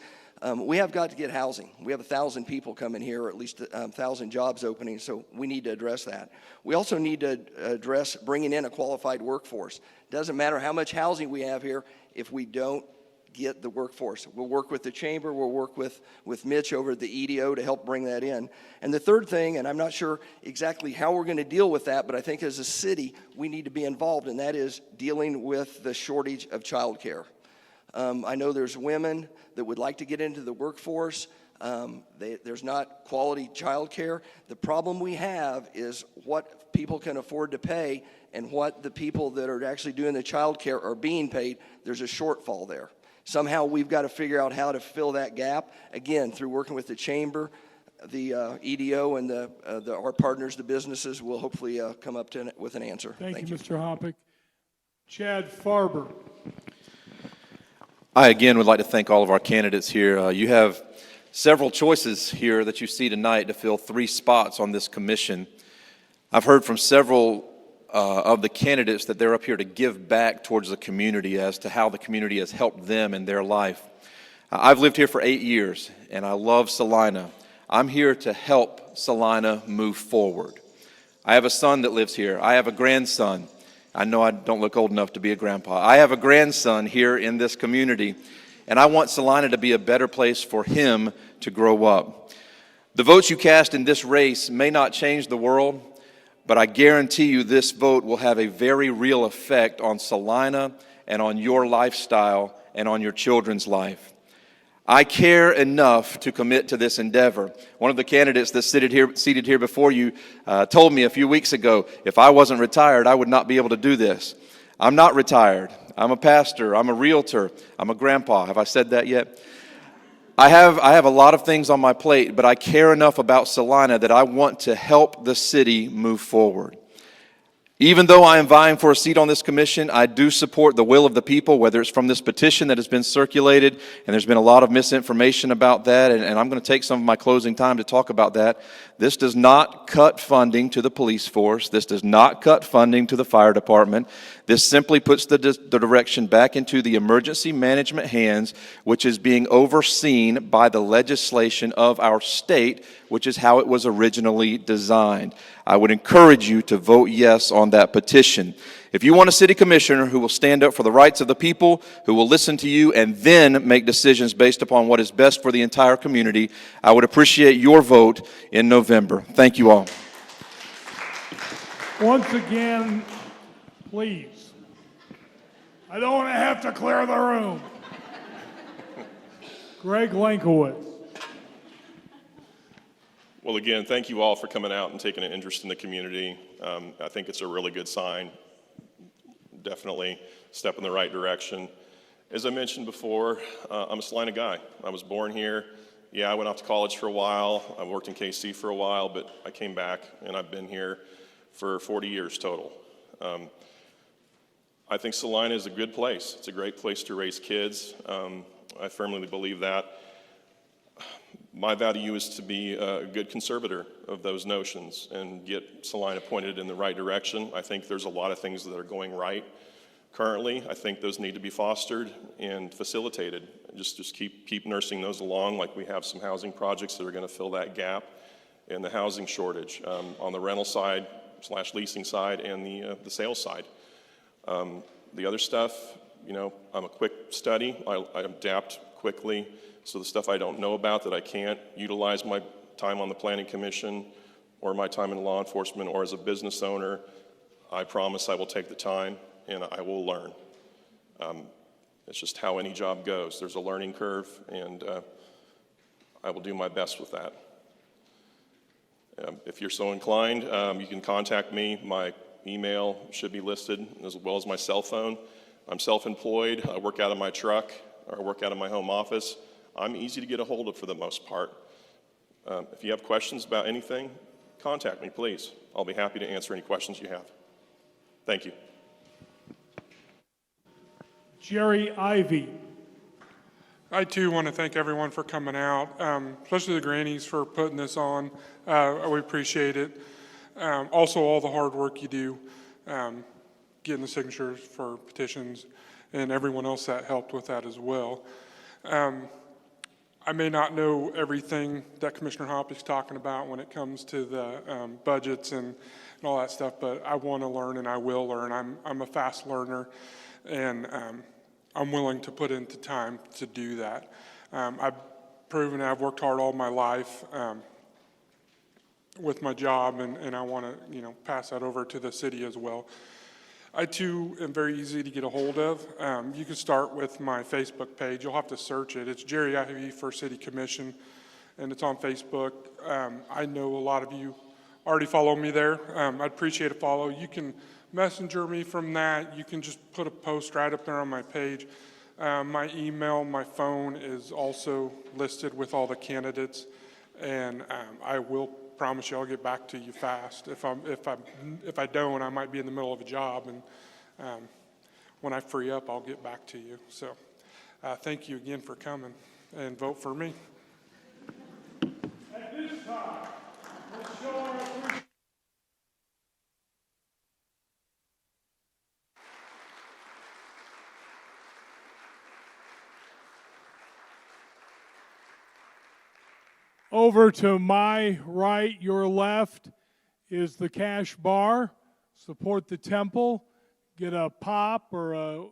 We have got to get housing. We have 1,000 people coming here, or at least 1,000 jobs opening, so we need to address that. We also need to address bringing in a qualified workforce. Doesn't matter how much housing we have here if we don't get the workforce. We'll work with the chamber, we'll work with Mitch over at the EDO to help bring that in. And the third thing, and I'm not sure exactly how we're going to deal with that, but I think as a city we need to be involved, and that is dealing with the shortage of childcare. I know there's women that would like to get into the workforce. There's not quality child care. The problem we have is what people can afford to pay and what the people that are actually doing the child care are being paid. There's a shortfall there. Somehow we've got to figure out how to fill that gap, again, through working with the chamber. The EDO and our partners, the businesses, will hopefully come up with an answer. Thank you, Mr. Hoppick. Chad Farber. I again would like to thank all of our candidates here. You have several choices here that you see tonight to fill 3 spots on this commission. I've heard from several of the candidates that they're up here to give back towards the community as to how the community has helped them in their life. I've lived here for 8 years, and I love Salina. I'm here to help Salina move forward. I have a son that lives here. I have a grandson. I know I don't look old enough to be a grandpa. I have a grandson here in this community, and I want Salina to be a better place for him to grow up. The votes you cast in this race may not change the world, but I guarantee you this vote will have a very real effect on Salina and on your lifestyle and on your children's life. I care enough to commit to this endeavor. One of the candidates that's seated here before you told me a few weeks ago, if I wasn't retired, I would not be able to do this. I'm not retired. I'm a pastor. I'm a realtor. I'm a grandpa. Have I said that yet? I have a lot of things on my plate, but I care enough about Salina that I want to help the city move forward. Even though I am vying for a seat on this commission, I do support the will of the people, whether it's from this petition that has been circulated, and there's been a lot of misinformation about that, and I'm going to take some of my closing time to talk about that. This does not cut funding to the police force. This does not cut funding to the fire department. This simply puts the direction back into the emergency management hands, which is being overseen by the legislation of our state, which is how it was originally designed. I would encourage you to vote yes on that petition. If you want a city commissioner who will stand up for the rights of the people, who will listen to you, and then make decisions based upon what is best for the entire community, I would appreciate your vote in November. Thank you all. Once again, Please. I don't want to have to clear the room. Greg Lankowitz. Well, again, thank you all for coming out and taking an interest in the community. I think it's a really good sign. Definitely a step in the right direction. As I mentioned before, I'm a Salina guy. I was born here. Yeah, I went off to college for a while. I worked in KC for a while, but I came back and I've been here for 40 years total. I think Salina is a good place. It's a great place to raise kids. I firmly believe that. My value is to be a good conservator of those notions and get Salina pointed in the right direction. I think there's a lot of things that are going right currently. I think those need to be fostered and facilitated. Just keep nursing those along, like we have some housing projects that are going to fill that gap in the housing shortage on the rental side / leasing side and the sales side. The other stuff, you know, I'm a quick study. I adapt quickly. So the stuff I don't know about that I can't utilize my time on the Planning Commission or my time in law enforcement or as a business owner, I promise I will take the time and I will learn. It's just how any job goes. There's a learning curve, and I will do my best with that. If you're so inclined, you can contact me. My email should be listed, as well as my cell phone. I'm self-employed. I work out of my truck, or I work out of my home office. I'm easy to get a hold of for the most part. If you have questions about anything, contact me, please. I'll be happy to answer any questions you have. Thank you. Jerry Ivy. I too want to thank everyone for coming out, especially the grannies for putting this on. We appreciate it. Also, all the hard work you do, getting the signatures for petitions, and everyone else that helped with that as well. I may not know everything that Commissioner Hoppy's talking about when it comes to the budgets and all that stuff, but I want to learn and I will learn. I'm a fast learner, and I'm willing to put into time to do that. I've proven I've worked hard all my life with my job, and I want to pass that over to the city as well. I too am very easy to get a hold of. You can start with my Facebook page. You'll have to search it. It's Jerry Ivy for City Commission, and it's on Facebook. I know a lot of you already follow me there. I'd appreciate a follow. You can messenger me from that. You can just put a post right up there on my page. My email, my phone is also listed with all the candidates, and I will promise you I'll get back to you fast. If I don't, I might be in the middle of a job, and when I free up, I'll get back to you. So thank you again for coming, and vote for me. At this time, let's show our appreciation. Over to my right, your left, is the cash bar. Support the temple. Get a pop or a